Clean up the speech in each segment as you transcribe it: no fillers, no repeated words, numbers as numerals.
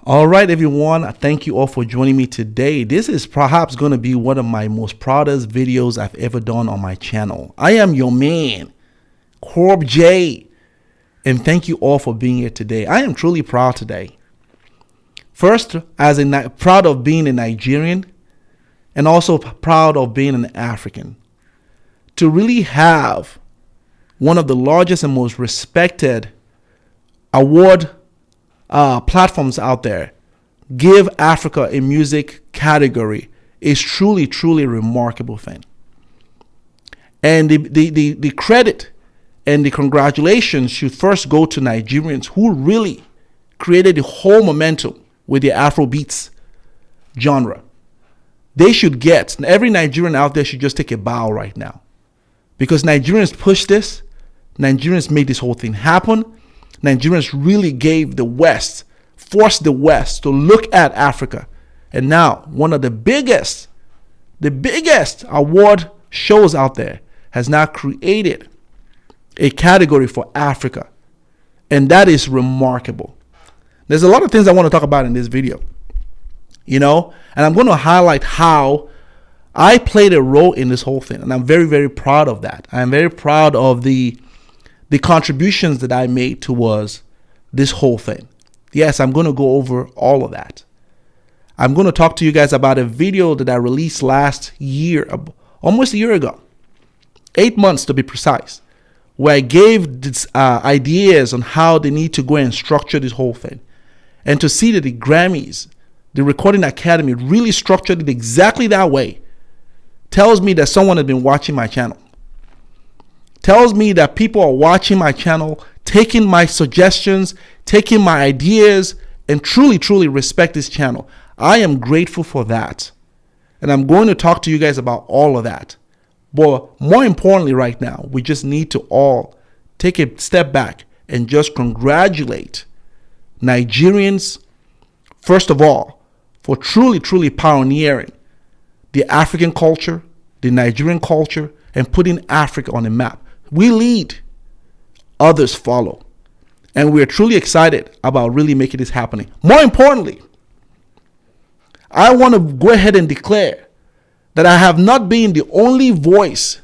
All right, everyone. Thank you all for joining me today. This is perhaps going to be one of my most proudest videos I've ever done on my channel. I am your man, Corb J, and thank you all for being here today. I am truly proud today. First, proud of being a Nigerian and also proud of being an African. To really have one of the largest and most respected award platforms out there give Africa a music category is truly a remarkable thing. And the credit and the congratulations should first go to Nigerians who really created the whole momentum with the Afrobeats genre. They should get, every Nigerian out there should just take a bow right now, because Nigerians pushed this. Nigerians made this whole thing happen. Nigerians really gave the West, forced the West to look at Africa. And now one of the biggest award shows out there has now created a category for Africa. And that is remarkable. There's a lot of things I want to talk about in this video, and I'm going to highlight how I played a role in this whole thing. And I'm very proud of that. I'm very proud of the contributions that I made towards this whole thing. Yes, I'm going to go over all of that. I'm going to talk to you guys about a video that I released last year, almost a year ago, 8 months to be precise, where I gave ideas on how they need to go and structure this whole thing. And to see that the Grammys, the Recording Academy, really structured it exactly that way tells me that someone has been watching my channel. Tells me that people are watching my channel, taking my suggestions, taking my ideas, and truly respect this channel. I am grateful for that. And I'm going to talk to you guys about all of that. But more importantly right now, we just need to all take a step back and just congratulate Nigerians, first of all, for truly pioneering the African culture, the Nigerian culture, and putting Africa on the map. We lead, others follow. And we're truly excited about really making this happening. More importantly, I want to go ahead and declare that I have not been the only voice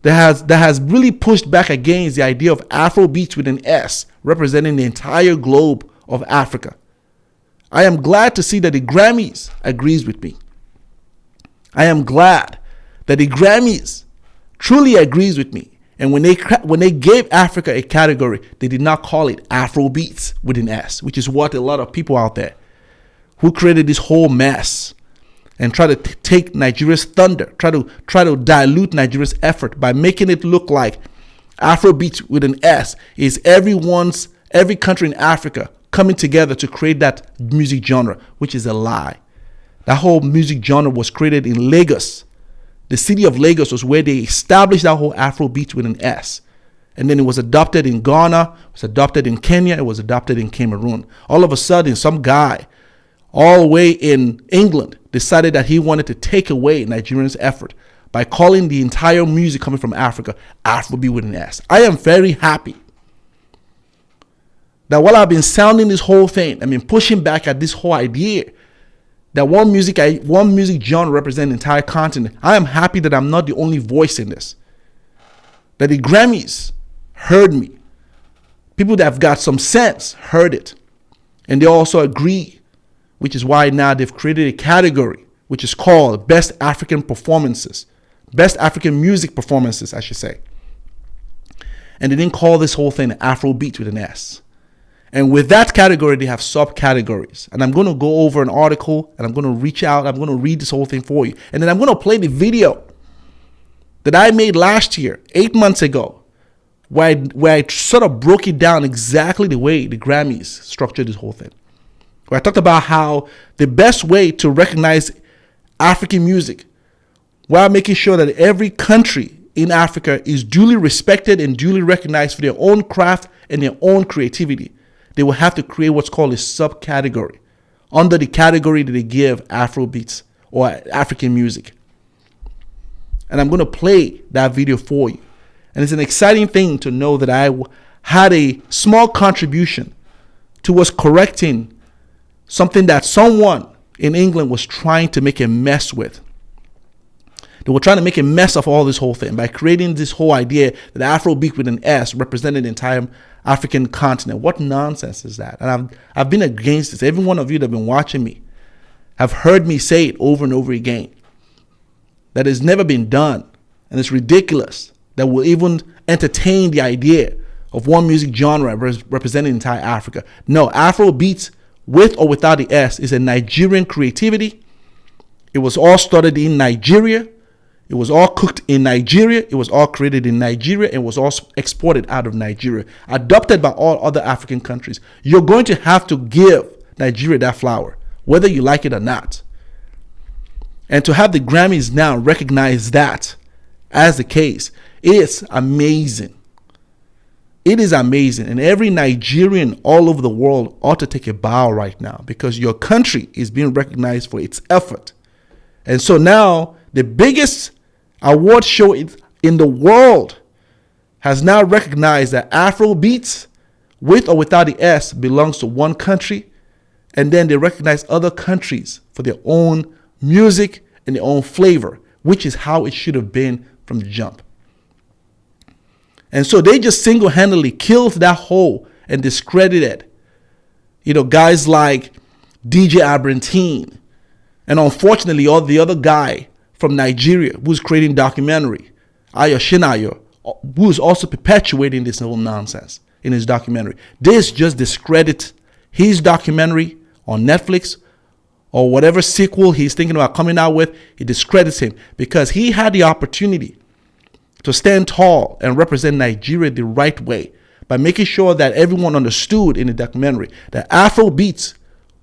that has really pushed back against the idea of Afrobeats with an S, representing the entire globe of Africa. I am glad to see that the Grammys agrees with me. I am glad that the Grammys truly agrees with me. And when they gave Africa a category, they did not call it Afrobeats with an S, which is what a lot of people out there who created this whole mess and try to take Nigeria's thunder, try to dilute Nigeria's effort by making it look like Afrobeats with an S is every country in Africa coming together to create that music genre, which is a lie. That whole music genre was created in Lagos. The city of Lagos was where they established that whole Afrobeat with an S. And then it was adopted in Ghana, it was adopted in Kenya, it was adopted in Cameroon. All of a sudden, some guy all the way in England decided that he wanted to take away Nigerians' effort by calling the entire music coming from Africa Afrobeat with an S. I am very happy that while I've been sounding this whole thing, I've been pushing back at this whole idea that one music genre represents the entire continent. I am happy that I'm not the only voice in this. That the Grammys heard me. People that have got some sense heard it. And they also agree, which is why now they've created a category which is called Best African Performances. Best African Music Performances, I should say. And they didn't call this whole thing Afrobeat with an S. And with that category, they have subcategories. And I'm going to go over an article and I'm going to reach out. I'm going to read this whole thing for you. And then I'm going to play the video that I made last year, 8 months ago, where I sort of broke it down exactly the way the Grammys structured this whole thing. Where I talked about how the best way to recognize African music while making sure that every country in Africa is duly respected and duly recognized for their own craft and their own creativity, they will have to create what's called a subcategory under the category that they give Afrobeats or African music. And I'm going to play that video for you. And it's an exciting thing to know that I had a small contribution towards correcting something that someone in England was trying to make a mess with. They were trying to make a mess of all this whole thing by creating this whole idea that Afrobeat with an S represented the entire African continent. What nonsense is that? And I've been against this. Every one of you that have been watching me have heard me say it over and over again. That has never been done. And it's ridiculous that we'll even entertain the idea of one music genre representing entire Africa. No, Afrobeats with or without the S is a Nigerian creativity. It was all started in Nigeria. It was all cooked in Nigeria. It was all created in Nigeria and was all exported out of Nigeria, adopted by all other African countries. You're going to have to give Nigeria that flower, whether you like it or not. And to have the Grammys now recognize that as the case, it's amazing. It is amazing. And every Nigerian all over the world ought to take a bow right now, because your country is being recognized for its effort. And so now the biggest award show in the world has now recognized that Afrobeats, with or without the S, belongs to one country. And then they recognize other countries for their own music and their own flavor, which is how it should have been from the jump. And so they just single-handedly killed that whole and discredited, guys like DJ Abrantine. And unfortunately, all the other guy from Nigeria who's creating documentary, Ayo Shinayo, who's also perpetuating this whole nonsense in his documentary. This just discredits his documentary on Netflix or whatever sequel he's thinking about coming out with. It discredits him because he had the opportunity to stand tall and represent Nigeria the right way by making sure that everyone understood in the documentary that Afrobeats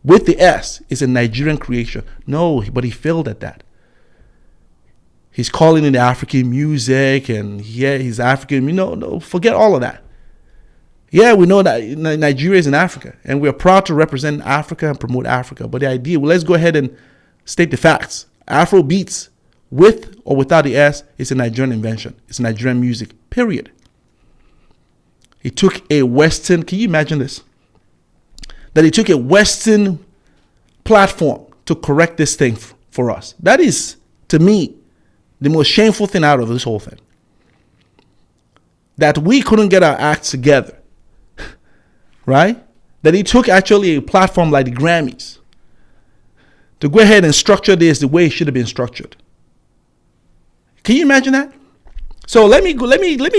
with the S is a Nigerian creation. No, but he failed at that. He's calling it African music and he's African. No, forget all of that. Yeah, we know that Nigeria is in Africa and we're proud to represent Africa and promote Africa. But the idea, let's go ahead and state the facts. Afrobeats with or without the S is a Nigerian invention. It's Nigerian music, period. He took a Western, can you imagine this? That he took a Western platform to correct this thing for us. That is, to me, the most shameful thing out of this whole thing. That we couldn't get our acts together, right? That he took actually a platform like the Grammys to go ahead and structure this the way it should have been structured. Can you imagine that? So let me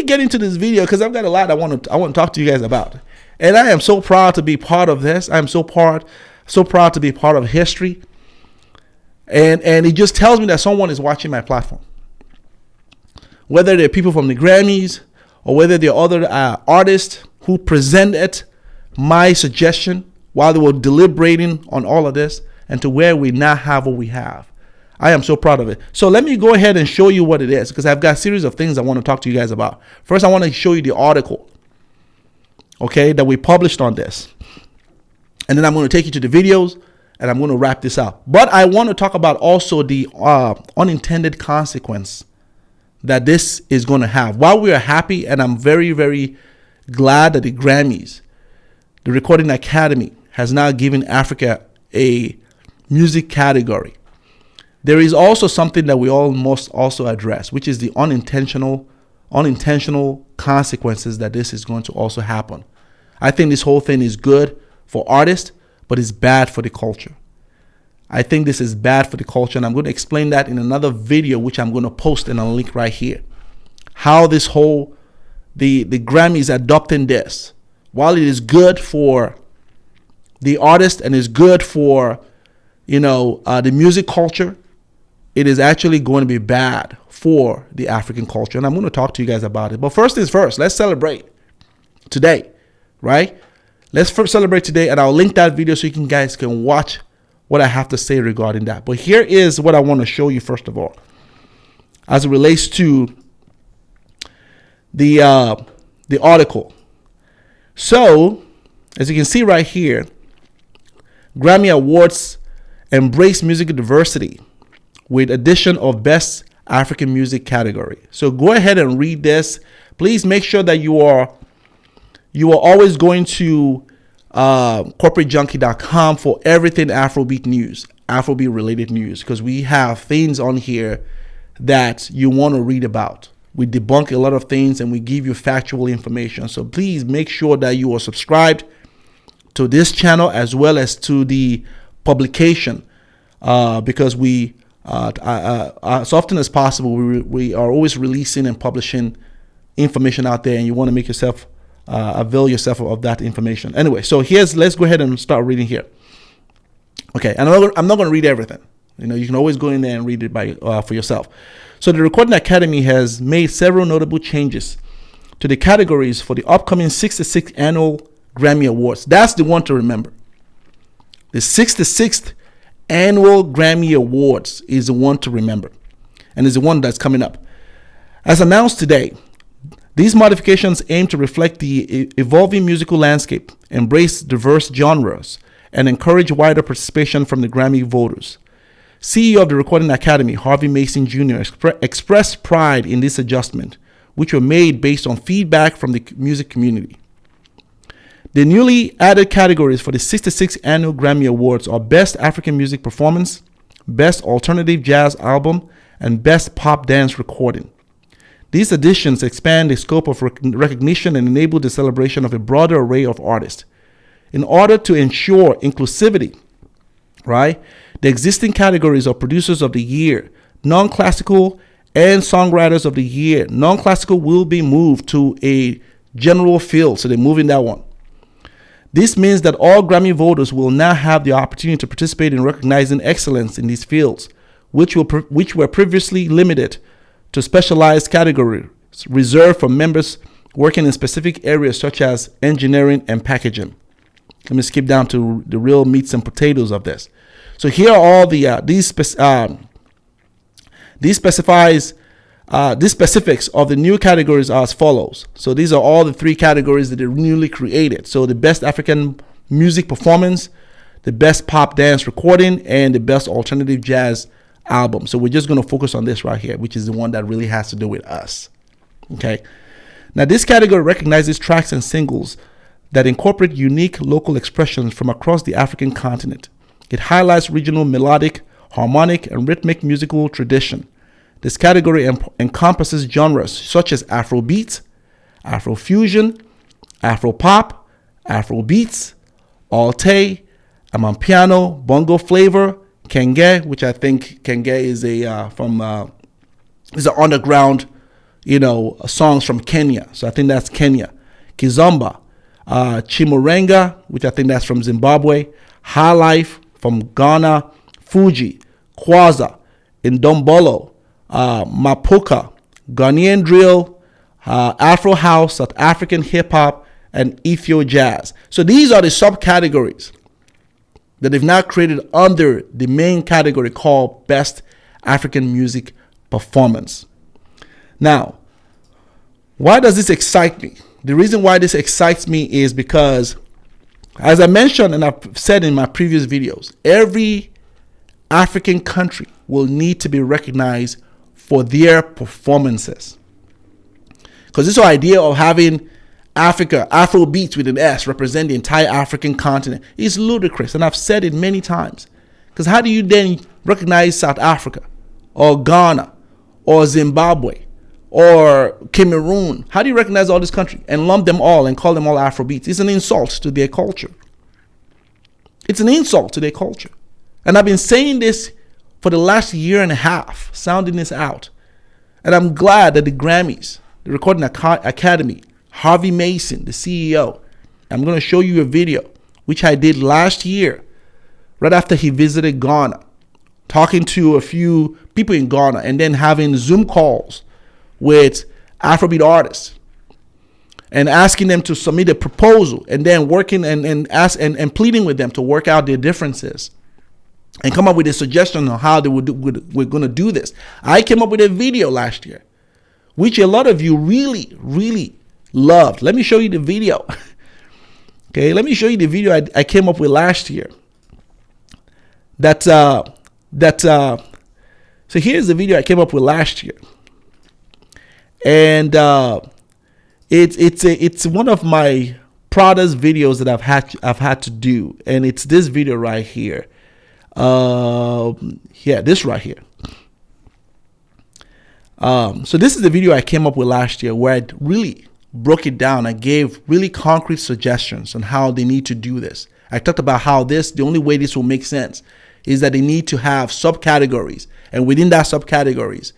get into this video because I've got a lot I want to talk to you guys about. And I am so proud to be part of this. I'm so proud to be part of history. And it just tells me that someone is watching my platform. Whether they're people from the Grammys or whether they're other artists who presented my suggestion while they were deliberating on all of this and to where we now have what we have. I am so proud of it. So let me go ahead and show you what it is because I've got a series of things I want to talk to you guys about. First, I want to show you the article, okay, that we published on this. And then I'm going to take you to the videos and I'm going to wrap this up. But I want to talk about also the unintended consequence that this is going to have. While we are happy, and I'm very, very glad that the Grammys, the Recording Academy, has now given Africa a music category, there is also something that we all must also address, which is the unintentional consequences that this is going to also happen. I think this whole thing is good for artists, but it's bad for the culture. I think this is bad for the culture, and I'm going to explain that in another video, which I'm going to post in a link right here. How this whole, the Grammys adopting this, while it is good for the artist and is good for, the music culture, it is actually going to be bad for the African culture. And I'm going to talk to you guys about it. But first things first, let's celebrate today, right? Let's first celebrate today, and I'll link that video so you guys can watch what I have to say regarding that. But here is what I want to show you first of all, as it relates to the article. So, as you can see right here, Grammy Awards embrace music diversity with addition of Best African Music category. So go ahead and read this. Please make sure that you are always going to corporatejunky.com for everything Afrobeat news, Afrobeat related news, because we have things on here that you want to read about. We debunk a lot of things and we give you factual information. So please make sure that you are subscribed to this channel as well as to the publication, because we, as often as possible, we are always releasing and publishing information out there, and you want to make yourself avail yourself of that information. Anyway, so let's go ahead and start reading here. Okay, and I'm not going to read everything. You can always go in there and read it for yourself. So the Recording Academy has made several notable changes to the categories for the upcoming 66th annual Grammy Awards. That's the one to remember. The 66th annual Grammy Awards is the one to remember, and is the one that's coming up. As announced today, these modifications aim to reflect the evolving musical landscape, embrace diverse genres, and encourage wider participation from the Grammy voters. CEO of the Recording Academy, Harvey Mason Jr., expressed pride in this adjustment, which were made based on feedback from the music community. The newly added categories for the 66th Annual Grammy Awards are Best African Music Performance, Best Alternative Jazz Album, and Best Pop Dance Recording. These additions expand the scope of recognition and enable the celebration of a broader array of artists. In order to ensure inclusivity, right, the existing categories are Producers of the Year, Non-Classical, and Songwriters of the Year. Non-Classical will be moved to a general field, so they're moving that one. This means that all Grammy voters will now have the opportunity to participate in recognizing excellence in these fields, which were previously limited to specialized categories reserved for members working in specific areas such as engineering and packaging. Let me skip down to the real meats and potatoes of this. So here are all the these specifics of the new categories are as follows. So these are all the three categories that are newly created. So the Best African Music Performance, the Best Pop Dance Recording, and the Best Alternative Jazz Album. So we're just going to focus on this right here, which is the one that really has to do with us. Okay. Now this category recognizes tracks and singles that incorporate unique local expressions from across the African continent. It highlights regional melodic, harmonic, and rhythmic musical tradition. This category encompasses genres such as Afrobeats, Afrofusion, Afropop, Afrobeats, Alte, Amapiano, Bongo Flavor, Kenge, which I think Kenge is is an underground, songs from Kenya. So I think that's Kenya. Kizomba, Chimurenga, which I think that's from Zimbabwe, High Life from Ghana, Fuji, Kwaza, Ndombolo, Mapuka, Ghanaian Drill, Afro House, South African Hip Hop, and Ethio Jazz. So these are the subcategories that they've now created under the main category called Best African Music Performance. Now, why does this excite me? The reason why this excites me is because, as I mentioned and I've said in my previous videos, every African country will need to be recognized for their performances. Because this whole idea of having Africa, Afrobeats with an S, represent the entire African continent is ludicrous. And I've said it many times. Because how do you then recognize South Africa or Ghana or Zimbabwe or Cameroon? How do you recognize all this country and lump them all and call them all Afrobeats? It's an insult to their culture. It's an insult to their culture. And I've been saying this for the last year and a half, sounding this out. And I'm glad that the Grammys, the Recording Academy, Harvey Mason, the CEO, I'm going to show you a video, which I did last year, right after he visited Ghana, talking to a few people in Ghana and then having Zoom calls with Afrobeat artists and asking them to submit a proposal and then working and pleading with them to work out their differences and come up with a suggestion on how we're going to do this. I came up with a video last year, which a lot of you really, really loved. Let me show you the video. Okay, let me show you the video I came up with last year. So here's the video I came up with last year. And it's one of my proudest videos that I've had to do, and it's this video right here. Yeah, this right here. So this is the video I came up with last year, where I really broke it down. I gave really concrete suggestions on how they need to do this. I talked about how the only way this will make sense is that they need to have subcategories, and within that subcategories,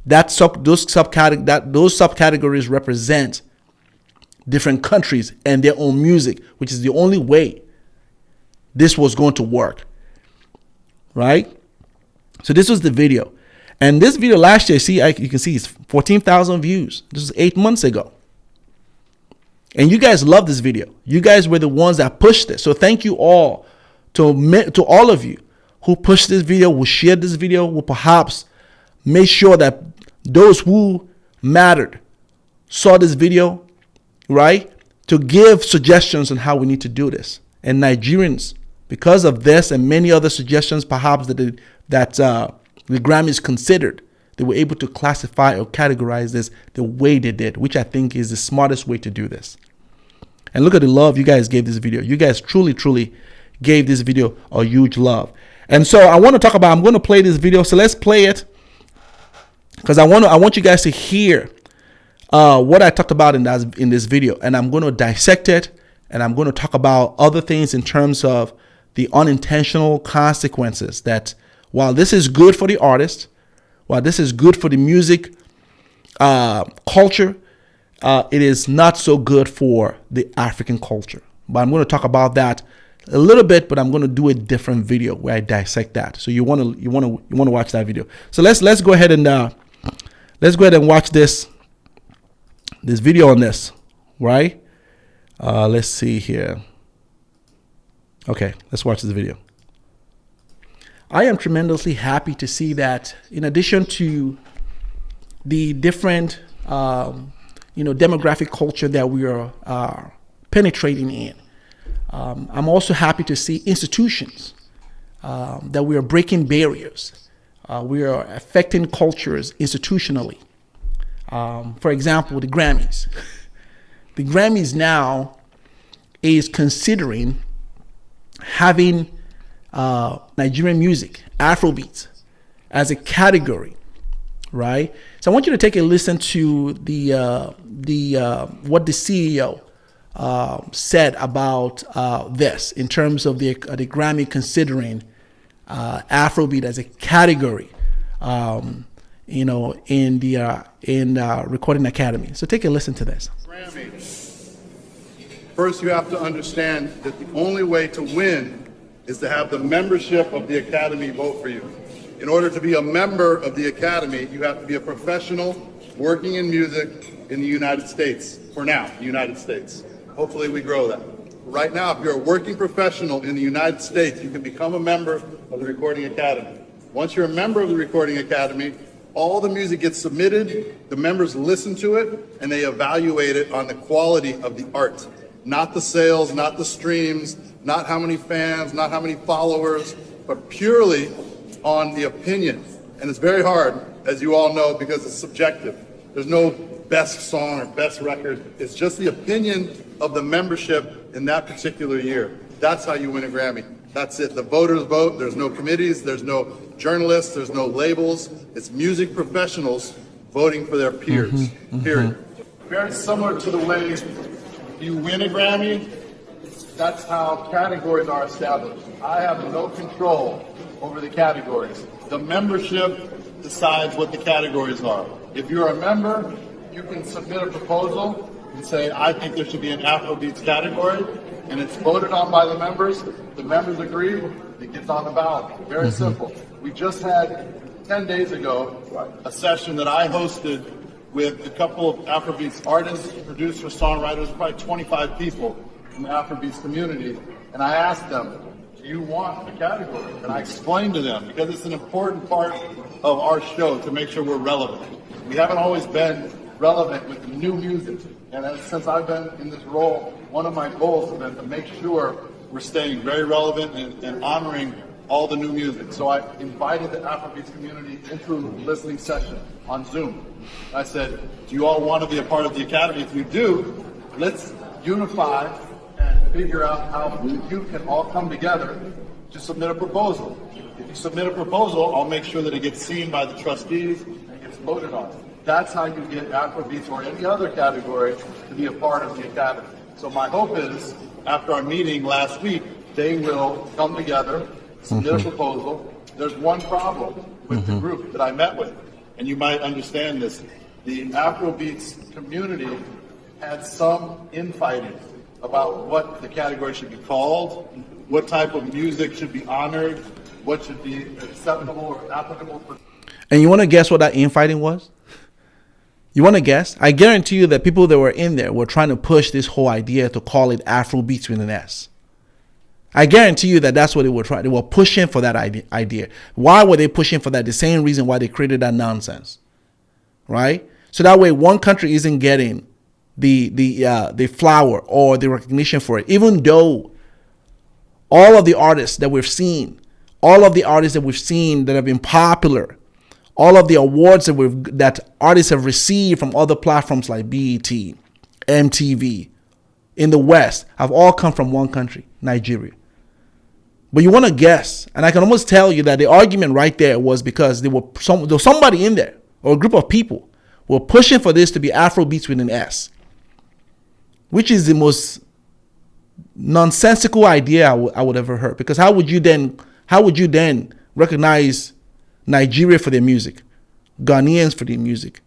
those subcategories represent different countries and their own music, which is the only way this was going to work, right? So this was the video. And this video last year, you can see it's 14,000 views. This was 8 months ago. And you guys love this video. You guys were the ones that pushed it. So thank you all to all of you who pushed this video, who shared this video, who perhaps made sure that those who mattered saw this video, right? To give suggestions on how we need to do this. And Nigerians, because of this and many other suggestions, perhaps that the Grammys considered, they were able to classify or categorize this the way they did, which I think is the smartest way to do this. And look at the love you guys gave this video. You guys truly, truly gave this video a huge love. And so I want to talk about, I'm going to play this video. So let's play it, because I want you guys to hear what I talked about in this video. And I'm going to dissect it, and I'm going to talk about other things in terms of the unintentional consequences that, while this is good for the artist, while this is good for the music culture, it is not so good for the African culture. But I'm going to talk about that a little bit, but I'm going to do a different video where I dissect that. So you want to watch that video. So let's go ahead and watch this video on this, right? Let's see here. Okay, let's watch this video. I am tremendously happy to see that, in addition to the different, demographic culture that we are penetrating in, I'm also happy to see institutions that we are breaking barriers. We are affecting cultures institutionally. For example, the Grammys. The Grammys now is considering having Nigerian music, Afrobeats, as a category, right? So I want you to take a listen to what the CEO said about this in terms of the Grammy considering Afrobeat as a category, in Recording Academy. So take a listen to this. Grammy. First, you have to understand that the only way to win is to have the membership of the Academy vote for you. In order to be a member of the Academy, you have to be a professional working in music in the United States. For now, the United States. Hopefully we grow that. Right now, if you're a working professional in the United States, you can become a member of the Recording Academy. Once you're a member of the Recording Academy, all the music gets submitted, the members listen to it, and they evaluate it on the quality of the art. Not the sales, not the streams, not how many fans, not how many followers, but purely on the opinion. And it's very hard, as you all know, because it's subjective. There's no best song or best record. It's just the opinion of the membership in that particular year. That's how you win a Grammy. That's it. The voters vote. There's no committees. There's no journalists. There's no labels. It's music professionals voting for their peers, period. Very similar to the way you win a Grammy, that's how categories are established. I have no control over the categories. The membership decides what the categories are. If you're a member, you can submit a proposal and say, I think there should be an Afrobeats category, and it's voted on by the members. The members agree, it gets on the ballot. Very simple. We just had, 10 days ago, a session that I hosted with a couple of Afrobeats artists, producers, songwriters, probably 25 people in the Afrobeats community, and I asked them, do you want a category? And I explained to them, because it's an important part of our show to make sure we're relevant. We haven't always been relevant with new music, and since I've been in this role, one of my goals has been to make sure we're staying very relevant and honoring all the new music. So I invited the Afrobeats community into a listening session on Zoom. I said, do you all want to be a part of the Academy? If you do, let's unify figure out how you can all come together to submit a proposal. If you submit a proposal, I'll make sure that it gets seen by the trustees and gets voted on. That's how you get Afrobeats or any other category to be a part of the Academy. So my hope is, after our meeting last week, they will come together, submit a proposal. There's one problem with the group that I met with, and you might understand this. The Afrobeats community had some infighting about what the category should be called, what type of music should be honored, what should be acceptable or applicable for. And you want to guess what that infighting was? You want to guess? I guarantee you that people that were in there were trying to push this whole idea to call it Afrobeats with an S. I guarantee you that that's what they were trying. They were pushing for that idea. Why were they pushing for that? The same reason why they created that nonsense, right? So that way, one country isn't getting the flower or the recognition for it, even though all of the artists that we've seen, that have been popular, all of the awards that artists have received from other platforms like BET, MTV, in the West, have all come from one country, Nigeria. But you want to guess, and I can almost tell you that the argument right there was because there was somebody in there, or a group of people, were pushing for this to be Afrobeats with an S, which is the most nonsensical idea I would ever heard. Because how would you then recognize Nigeria for their music, Ghanaians for their music,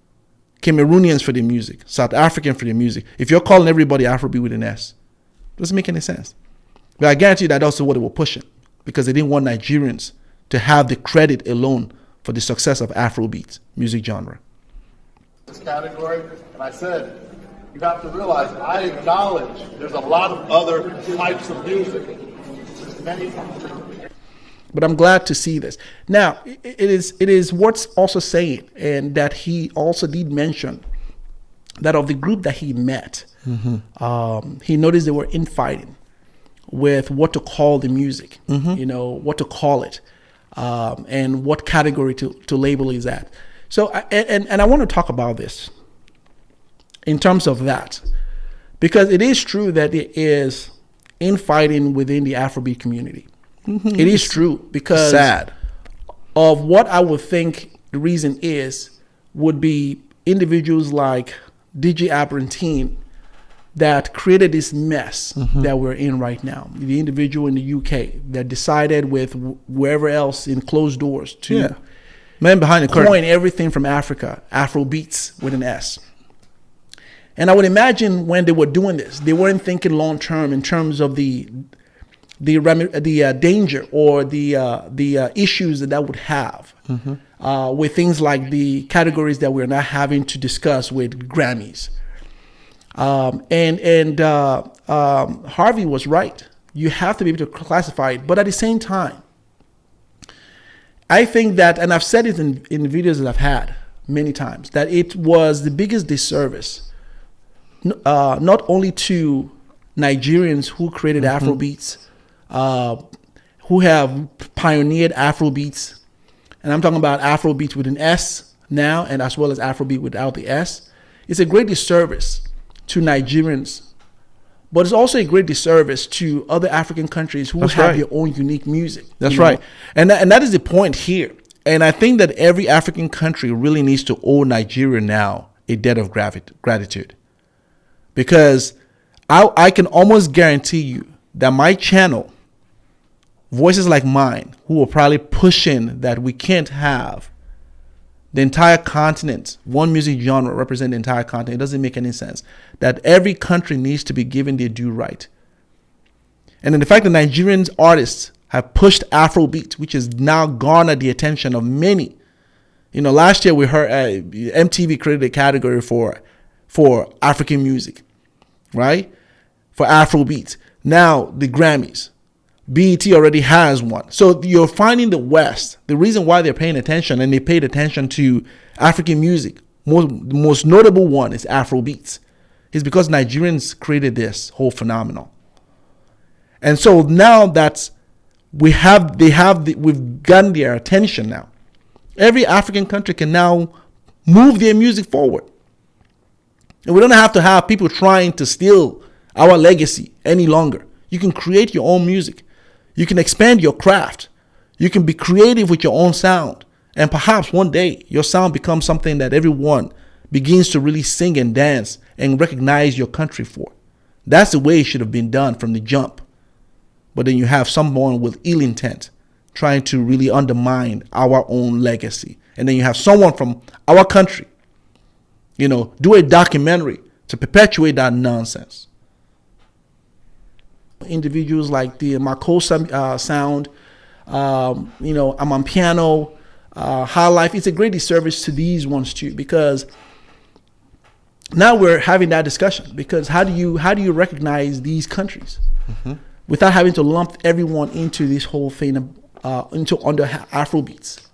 Cameroonians for their music, South African for their music, if you're calling everybody Afrobeat with an S? Doesn't make any sense. But I guarantee you that that's what they were pushing, because they didn't want Nigerians to have the credit alone for the success of Afrobeat music genre. This category, and I said, you have to realize, I acknowledge there's a lot of other types of music. Many. But I'm glad to see this. Now, it is worth also saying, and that he also did mention, that of the group that he met, he noticed they were infighting with what to call the music, what to call it, and what category to label is that. So, and I want to talk about this in terms of that, because it is true that there is infighting within the Afrobeat community. It is true, because sad of what I would think the reason would be individuals like DJ Abrantine that created this mess that we're in right now. The individual in the UK that decided with wherever else in closed doors to man behind the curtain, coin everything from Africa, Afrobeats with an S. And I would imagine when they were doing this, they weren't thinking long term in terms of the danger or the issues that would have with things like the categories that we're now having to discuss with Grammys. Harvey was right. You have to be able to classify it, but at the same time, I think that, and I've said it in videos that I've had many times, that it was the biggest disservice, not only to Nigerians who created Afrobeats, who have pioneered Afrobeats, and I'm talking about Afrobeats with an S now, and as well as Afrobeat without the S. It's a great disservice to Nigerians, but it's also a great disservice to other African countries who have their own unique music. That's right. And that is the point here. And I think that every African country really needs to owe Nigeria now a debt of gratitude. Because I can almost guarantee you that my channel, voices like mine, who are probably pushing that we can't have the entire continent, one music genre represent the entire continent. It doesn't make any sense. That every country needs to be given their due right. And then the fact that Nigerian artists have pushed Afrobeat, which has now garnered the attention of many. Last year we heard MTV created a category for African music, right? For Afrobeat. Now the Grammys. BET already has one. So you're finding the West, the reason why they're paying attention, and they paid attention to African music, the most notable one is Afrobeats, is because Nigerians created this whole phenomenon. And so now that we've gotten their attention now, every African country can now move their music forward. And we don't have to have people trying to steal our legacy any longer. You can create your own music. You can expand your craft. You can be creative with your own sound. And perhaps one day your sound becomes something that everyone begins to really sing and dance and recognize your country for. That's the way it should have been done from the jump. But then you have someone with ill intent trying to really undermine our own legacy. And then you have someone from our country, do a documentary to perpetuate that nonsense. Individuals like the Makosa sound, I'm on piano, High Life. It's a great disservice to these ones too, because now we're having that discussion. Because how do you recognize these countries without having to lump everyone into this whole thing under Afrobeats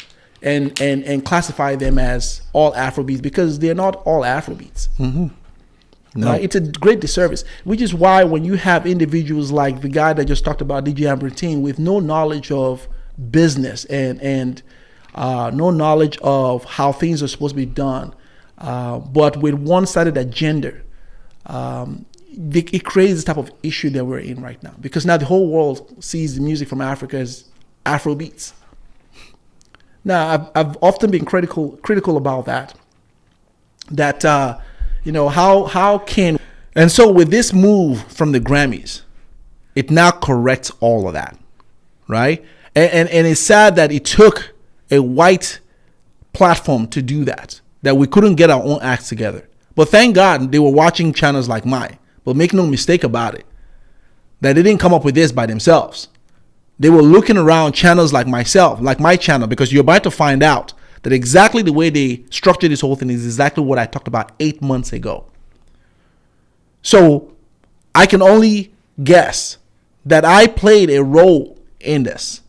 and classify them as all Afrobeats, because they're not all Afrobeats. No. It's a great disservice, which is why when you have individuals like the guy that just talked about, DJ Ambertine, with no knowledge of business and no knowledge of how things are supposed to be done, but with one-sided agenda, it creates this type of issue that we're in right now. Because now the whole world sees the music from Africa as Afrobeats. Now, I've often been critical about that. How can... And so with this move from the Grammys, it now corrects all of that, right? And it's sad that it took a white platform to do that we couldn't get our own acts together. But thank God they were watching channels like mine. But make no mistake about it, that they didn't come up with this by themselves. They were looking around channels like myself, like my channel, because you're about to find out that exactly the way they structured this whole thing is exactly what I talked about 8 months ago. So I can only guess that I played a role in this,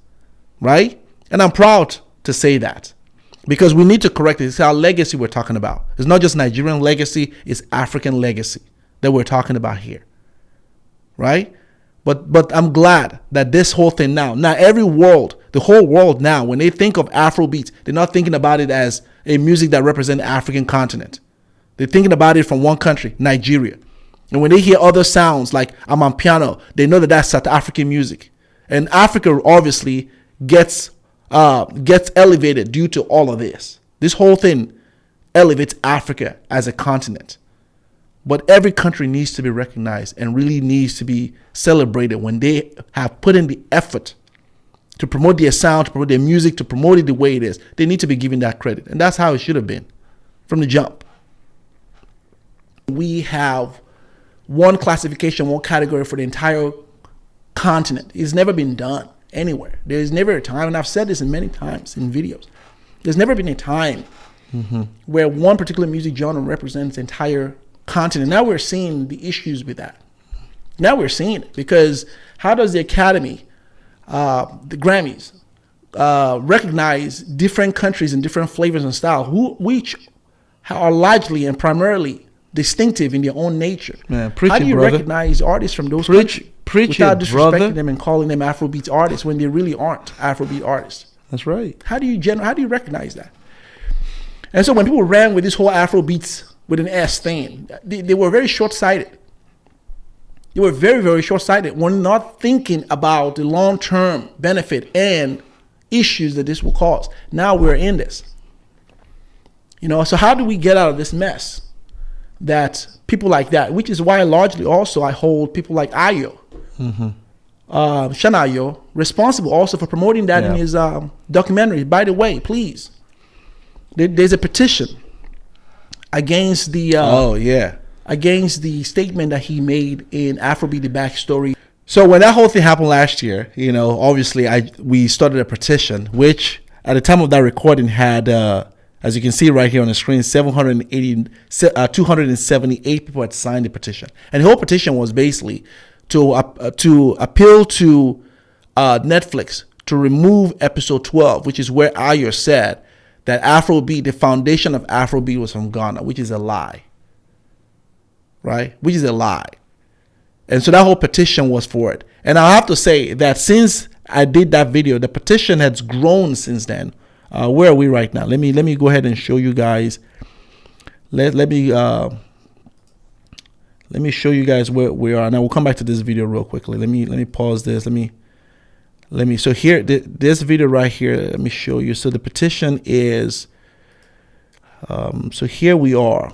right? And I'm proud to say that, because we need to correct it. It's our legacy we're talking about. It's not just Nigerian legacy, it's African legacy that we're talking about here, right? But I'm glad that this whole thing now the whole world now, when they think of Afrobeats, they're not thinking about it as a music that represents the African continent. They're thinking about it from one country, Nigeria. And when they hear other sounds like I'm on piano, they know that that's South African music. And Africa obviously gets elevated due to all of this. This whole thing elevates Africa as a continent. But every country needs to be recognized and really needs to be celebrated when they have put in the effort to promote their sound, to promote their music, to promote it the way it is. They need to be given that credit. And that's how it should have been from the jump. We have one classification, one category for the entire continent. It's never been done anywhere. There's never a time, and I've said this many times in videos, there's never been a time where one particular music genre represents the entire continent. Now we're seeing the issues with that. Now we're seeing it, because how does the Academy, the Grammys, recognize different countries and different flavors and styles, which are largely and primarily distinctive in their own nature? Man, preach how do it, you brother. recognize artists from those countries without disrespecting brother. them and calling them Afrobeats artists when they really aren't Afrobeat artists? That's right. How do you recognize that? And so when people ran with this whole Afrobeats with an S thing, they were very short-sighted. They were very, very short-sighted. We're not thinking about the long-term benefit and issues that this will cause. Now we're in this. So how do we get out of this mess? That people like that, which is why largely also I hold people like Ayo, Shana Ayo, responsible also for promoting that in his documentary. By the way, please, there's a petition against the against the statement that he made in Afrobeat the Backstory. So when that whole thing happened last year, obviously we started a petition, which at the time of that recording had, as you can see right here on the screen, 278 people had signed the petition. And the whole petition was basically to appeal to Netflix to remove episode 12, which is where Ayer said that Afrobeat, the foundation of Afrobeat was from Ghana, which is a lie. Right? Which is a lie. And so that whole petition was for it. And I have to say that since I did that video, the petition has grown since then. Where are we right now? Let me go ahead and show you guys. Let me let me show you guys where we are. Now we'll come back to this video real quickly. Let me pause this. Let me. So here, this video right here. Let me show you. So the petition is. So here we are.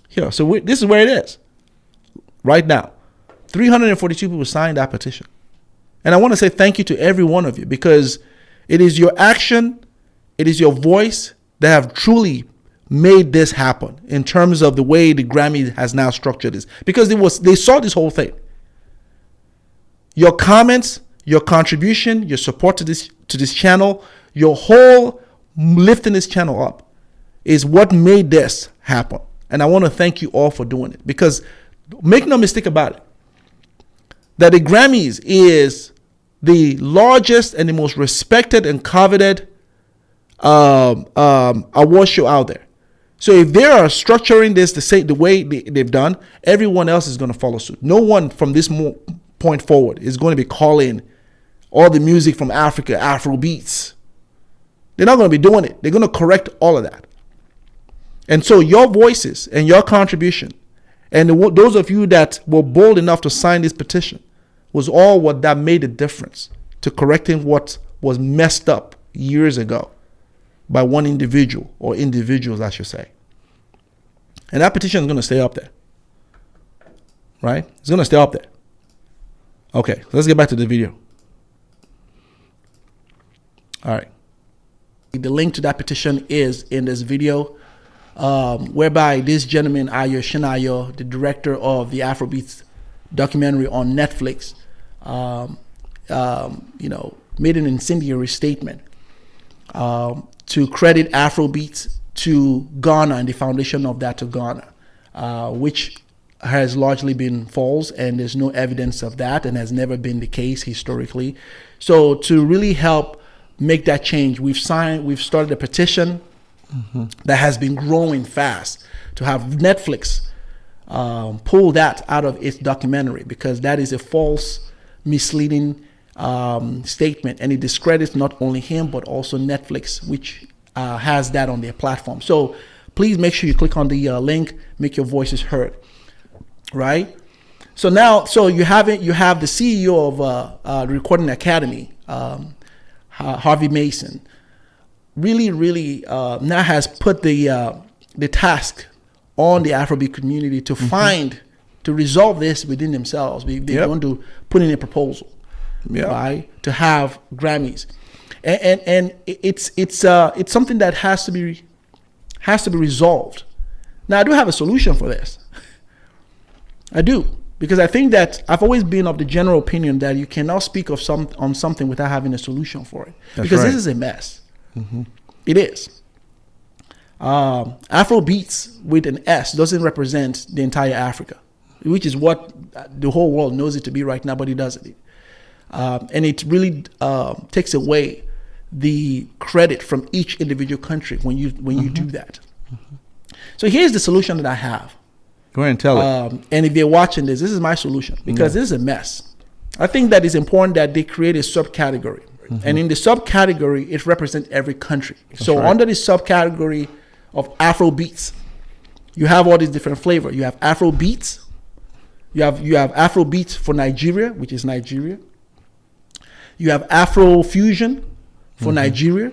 Here. So this is where it is. Right now, 342 people signed that petition, and I want to say thank you to every one of you, because it is your action, it is your voice that have truly made this happen in terms of the way the Grammy has now structured this, because they saw this whole thing. Your comments, your contribution, your support to this channel, your whole lifting this channel up is what made this happen. And I want to thank you all for doing it, because make no mistake about it, that the Grammys is the largest and the most respected and coveted award show out there. So if they are structuring this the way they've done, everyone else is going to follow suit. No one from this point forward is going to be calling all the music from Africa Afrobeats. They're not going to be doing it. They're going to correct all of that. And so your voices and your contribution, and those of you that were bold enough to sign this petition, was all what that made a difference to correcting what was messed up years ago by one individual, or individuals, I should say. And that petition is going to stay up there. Right? It's going to stay up there. Okay, let's get back to the video. All right. The link to that petition is in this video, whereby this gentleman, Ayo Shinayo, the director of the Afrobeats documentary on Netflix, made an incendiary statement to credit Afrobeats to Ghana and the foundation of that to Ghana, which has largely been false, and there's no evidence of that, and has never been the case historically. So to really help make that change, we've started a petition that has been growing fast to have Netflix pull that out of its documentary, because that is a false, misleading statement, and it discredits not only him but also Netflix, which has that on their platform. So please make sure you click on the link, make your voices heard. Right? So now, you have the CEO of the Recording Academy, Harvey Mason, really now has put the task on the Afrobeat community to to resolve this within themselves. They're going to put in a proposal, right, to have Grammys, and it's something that has to be resolved. Now, I do have a solution for this. I do, because I think that I've always been of the general opinion that you cannot speak on something without having a solution for it. That's because right. This is a mess. It is. Afrobeats with an S doesn't represent the entire Africa, which is what the whole world knows it to be right now, but it doesn't. And it really takes away the credit from each individual country when you do that. So here's the solution that I have. Go ahead and tell it. And if they're watching this is my solution, because this is a mess. I think that it's important that they create a subcategory. And in the subcategory, it represents every country. That's so right. Under the subcategory of Afrobeats, you have all these different flavors. You have Afrobeats. You have Afrobeats for Nigeria, which is Nigeria. You have Afrofusion for Nigeria.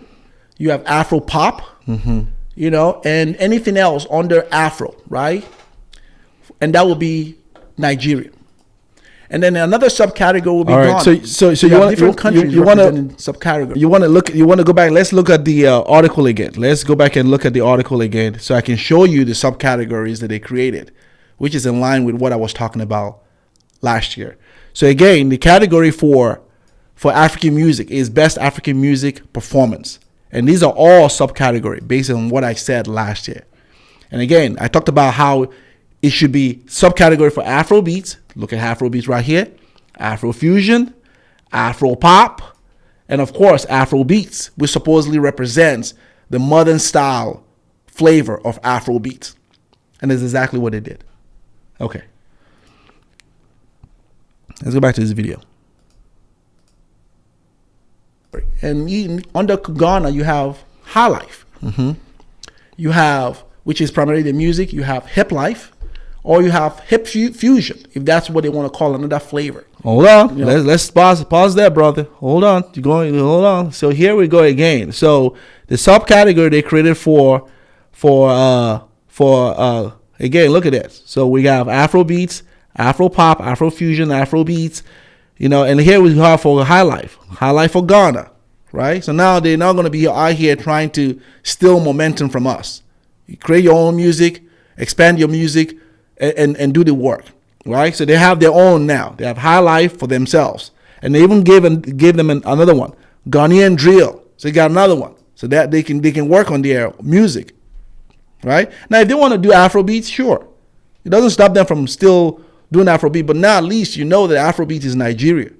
You have Afro pop, and anything else under Afro, right? And that will be Nigeria. And then another subcategory will be Ghana. So you want different countries you want to subcategory. You want to go back. Let's look at the article again. Let's go back and look at the article again, so I can show you the subcategories that they created, which is in line with what I was talking about last year. So again, the category for African music is Best African Music Performance, and these are all subcategory based on what I said last year. And again, I talked about how it should be subcategory for Afrobeats. Look at Afrobeats right here. Afrofusion, Afro pop, and of course Afrobeats, which supposedly represents the modern style flavor of Afrobeats. And that's exactly what they did. Okay. Let's go back to this video. And under Ghana, you have High Life. You have, which is primarily the music. You have Hip Life, or you have hip fusion, if that's what they want to call another flavor. Hold on. You know? Let's pause there, brother. Hold on. Hold on. So here we go again. So the subcategory they created for again, look at this. So we have Afrobeats, Afropop, Afrofusion, Afrobeats, and here we have for High Life for Ghana, right? So now they're not going to be out here trying to steal momentum from us. You create your own music, expand your music, and do the work, right? So they have their own now. They have High Life for themselves, and they even gave them another one, Ghanaian Drill. So they got another one, so that they can work on their music, right? Now, if they want to do Afrobeats, sure, it doesn't stop them from still doing Afrobeat. But now at least you know that Afrobeat is Nigeria,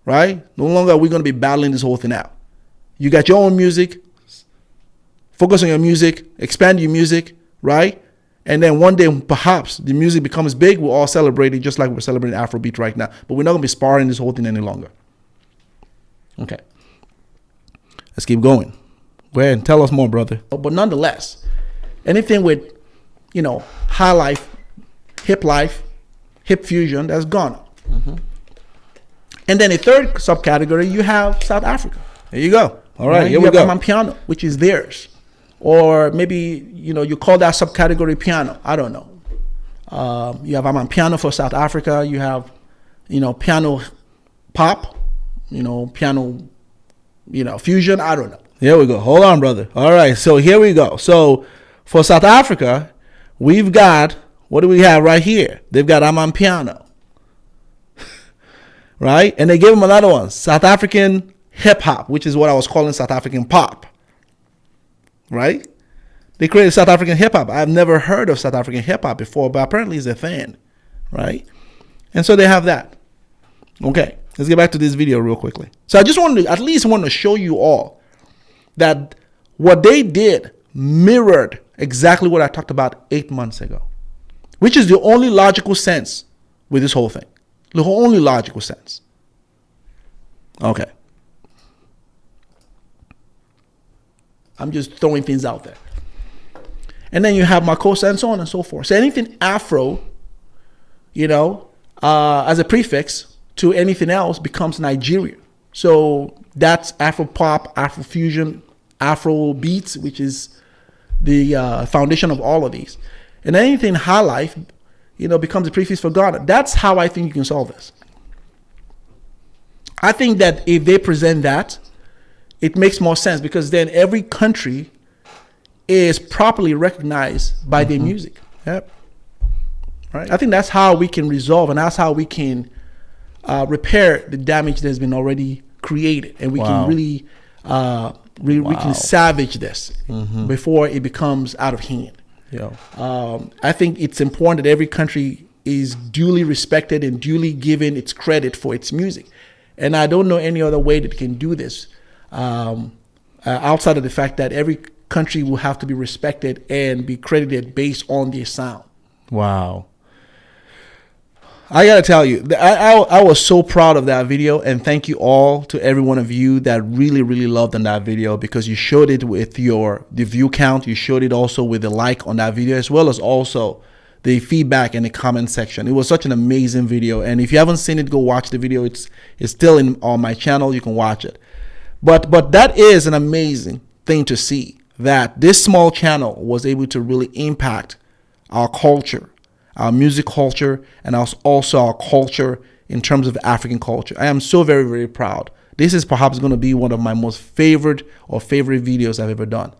right? No longer are we going to be battling this whole thing out. You got your own music. Focus on your music, expand your music, right? And then one day, perhaps, the music becomes big. We'll all celebrate it just like we're celebrating Afrobeat right now. But we're not going to be sparring this whole thing any longer. Okay. Let's keep going. Go ahead and tell us more, brother. But nonetheless, anything with, high life, hip fusion, that's gone. Mm-hmm. And then a third subcategory, you have South Africa. There you go. All right, here we go. Amapiano, which is theirs. Or maybe, you call that subcategory piano. I don't know. You have Amapiano for South Africa. You have, piano pop, piano, fusion. I don't know. Here we go. Hold on, brother. All right, so here we go. So for South Africa, we've got, what do we have right here? They've got Amapiano, right? And they gave them another one, South African hip hop, which is what I was calling South African pop. Right? They created South African hip hop. I've never heard of South African hip hop before, but apparently it's a thing. Right? And so they have that. Okay. Let's get back to this video real quickly. So I just wanted to at least show you all that what they did mirrored exactly what I talked about 8 months ago, which is the only logical sense with this whole thing. The only logical sense. Okay. I'm just throwing things out there. And then you have Makossa and so on and so forth. So anything Afro, as a prefix to anything else becomes Nigeria. So that's Afropop, Afrofusion, Afrobeats, which is the foundation of all of these. And anything High Life, becomes a prefix for Ghana. That's how I think you can solve this. I think that if they present that, it makes more sense, because then every country is properly recognized by their music. Yep. Right. I think that's how we can resolve, and that's how we can repair the damage that's been already created, and we can really we can salvage this before it becomes out of hand. Yeah. I think it's important that every country is duly respected and duly given its credit for its music, and I don't know any other way that we can do this. Outside of the fact that every country will have to be respected and be credited based on their sound. Wow. I got to tell you, I was so proud of that video, and thank you all to every one of you that really, really loved on that video, because you showed it with the view count. You showed it also with the like on that video, as well as also the feedback in the comment section. It was such an amazing video, and if you haven't seen it, go watch the video. It's still on my channel. You can watch it. But that is an amazing thing to see, that this small channel was able to really impact our culture, our music culture, and also our culture in terms of African culture. I am so very, very proud. This is perhaps going to be one of my most favorite videos I've ever done,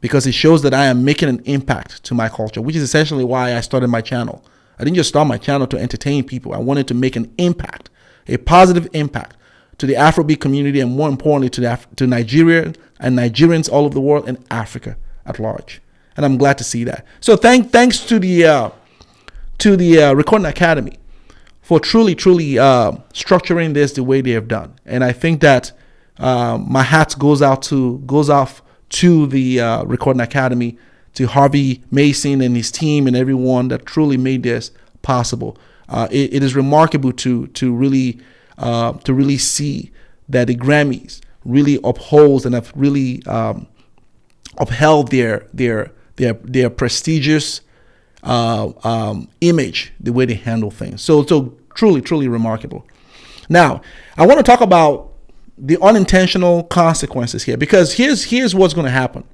because it shows that I am making an impact to my culture, which is essentially why I started my channel. I didn't just start my channel to entertain people. I wanted to make an impact, a positive impact to the Afrobeat community, and more importantly to Nigeria and Nigerians all over the world, and Africa at large. And I'm glad to see that. So thanks to the Recording Academy for truly structuring this the way they have done. And I think that my hat goes off to the Recording Academy, to Harvey Mason and his team and everyone that truly made this possible. It is remarkable to really see that the Grammys really upholds and have really upheld their prestigious image, the way they handle things. So truly, truly remarkable. Now, I want to talk about the unintentional consequences here, because here's what's going to happen.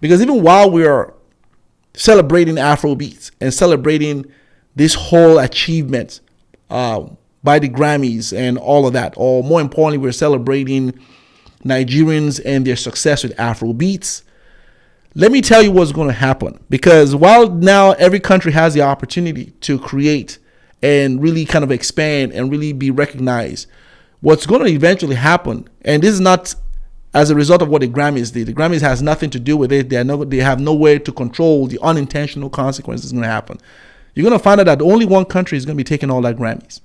Because even while we are celebrating Afrobeats and celebrating this whole achievement by the Grammys and all of that, or more importantly, we're celebrating Nigerians and their success with Afrobeats, let me tell you what's going to happen. Because while now every country has the opportunity to create and really kind of expand and really be recognized, what's going to eventually happen, and this is not as a result of what the Grammys did. The Grammys has nothing to do with it. They have no way to control the unintentional consequences going to happen. You're going to find out that only one country is going to be taking all that Grammys.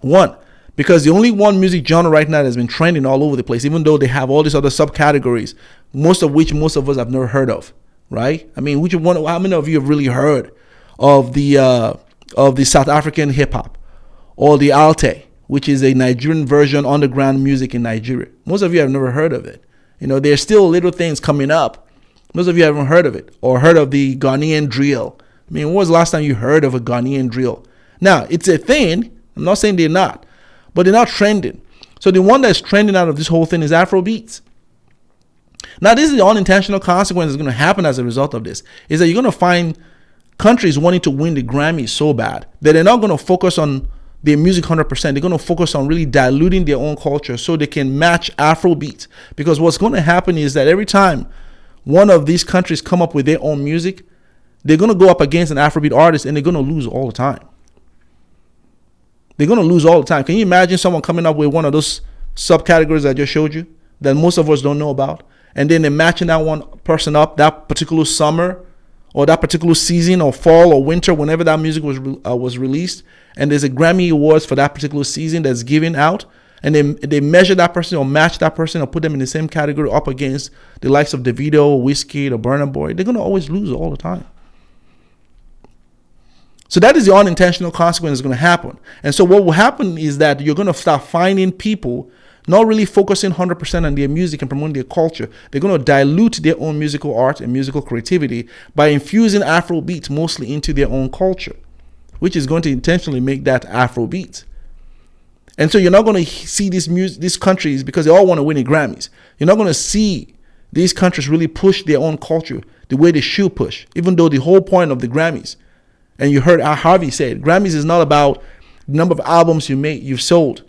One, because the only one music genre right now that's been trending all over the place, even though they have all these other subcategories, most of us have never heard of, right? I mean, how many of you have really heard of the South African hip hop, or the Alte, which is a Nigerian version underground music in Nigeria? Most of you have never heard of it. There's still little things coming up. Most of you haven't heard of it, or heard of the Ghanaian drill. I mean, when was the last time you heard of a Ghanaian drill? Now, it's a thing. I'm not saying they're not, but they're not trending. So the one that's trending out of this whole thing is Afrobeats. Now, this is the unintentional consequence that's going to happen as a result of this, is that you're going to find countries wanting to win the Grammy so bad that they're not going to focus on their music 100%. They're going to focus on really diluting their own culture so they can match Afrobeat. Because what's going to happen is that every time one of these countries come up with their own music, they're going to go up against an Afrobeat artist and they're going to lose all the time. They're going to lose all the time. Can you imagine someone coming up with one of those subcategories I just showed you that most of us don't know about? And then they're matching that one person up that particular summer or that particular season or fall or winter, whenever that music was released. And there's a Grammy Awards for that particular season that's given out. And they measure that person or match that person or put them in the same category up against the likes of Davido, Wizkid, or Burna Boy. They're going to always lose all the time. So that is the unintentional consequence that's going to happen. And so what will happen is that you're going to start finding people not really focusing 100% on their music and promoting their culture. They're going to dilute their own musical art and musical creativity by infusing Afrobeat mostly into their own culture, which is going to intentionally make that Afrobeat. And so you're not going to see these countries, because they all want to win the Grammys. You're not going to see these countries really push their own culture the way they should push, even though the whole point of the Grammys, and you heard Harvey say it, Grammys is not about the number of albums you've sold.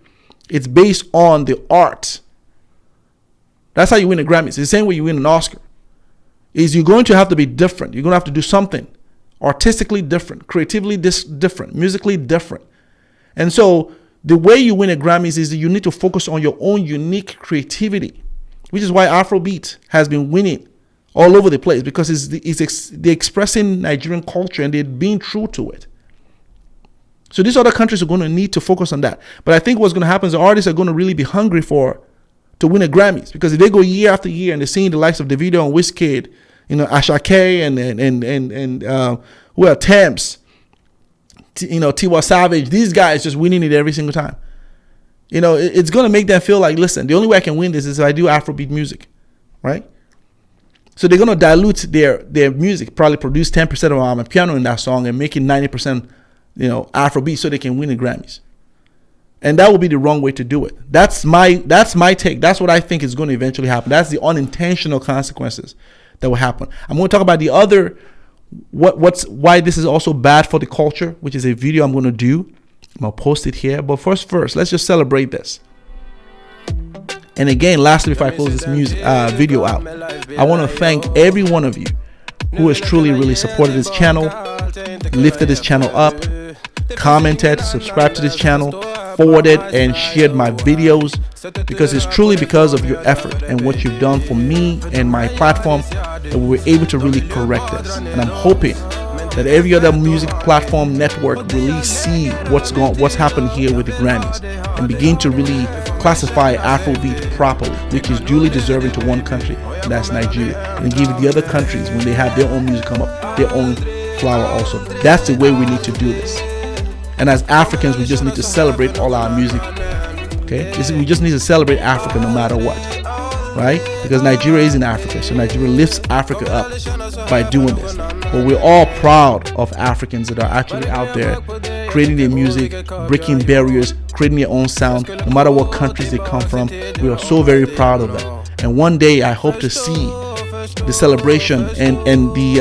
It's based on the art. That's how you win a Grammy. It's the same way you win an Oscar. Is you're going to have to be different. You're going to have to do something artistically different, creatively different, musically different. And so the way you win a Grammys is that you need to focus on your own unique creativity, which is why Afrobeat has been winning all over the place, because they're expressing Nigerian culture and they're being true to it. So these other countries are going to need to focus on that. But I think what's going to happen is the artists are going to really be hungry to win a Grammys, because if they go year after year and they're seeing the likes of Davido and Wizkid, Ashake and who are Temps, Tiwa Savage, these guys just winning it every single time. It's going to make them feel like, listen, the only way I can win this is if I do Afrobeat music, right? So they're going to dilute their music, probably produce 10% of piano in that song and make it 90%, Afrobeat, so they can win the Grammys. And that will be the wrong way to do it. That's my take. That's what I think is going to eventually happen. That's the unintentional consequences that will happen. I'm going to talk about the other, why this is also bad for the culture, which is a video I'm going to do. I'm going to post it here. But first, let's just celebrate this. And again, lastly, before I close this video out, I want to thank every one of you who has truly, really supported this channel, lifted this channel up, commented, subscribed to this channel, forwarded and shared my videos, because it's truly because of your effort and what you've done for me and my platform that we were able to really correct this. And I'm hoping that every other music platform network really see what's happened here with the Grammys and begin to really classify Afrobeat properly, which is duly deserving to one country, and that's Nigeria, and give the other countries, when they have their own music come up, their own flower also. That's the way we need to do this. And as Africans, we just need to celebrate all our music. Okay, we just need to celebrate Africa no matter what, right? Because Nigeria is in Africa, so Nigeria lifts Africa up by doing this. But we're all proud of Africans that are actually out there creating their music, breaking barriers, creating their own sound, no matter what countries they come from. We are so very proud of that. And one day I hope to see the celebration and the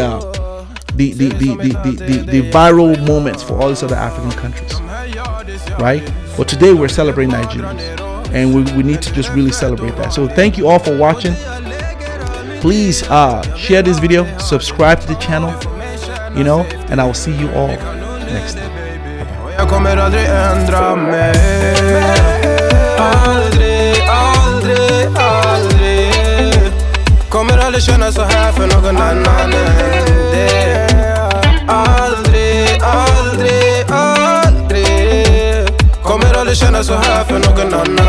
viral moments for all these other African countries, right? But today we're celebrating Nigerians, and we need to just really celebrate that. So thank you all for watching. Please share this video, subscribe to the channel, and I will see you all next time. Jag kommer aldrig ändra mig. Aldrig. Kommer aldrig känna så här för någon annan än det. Aldrig. Kommer aldrig känna så här för någon annan.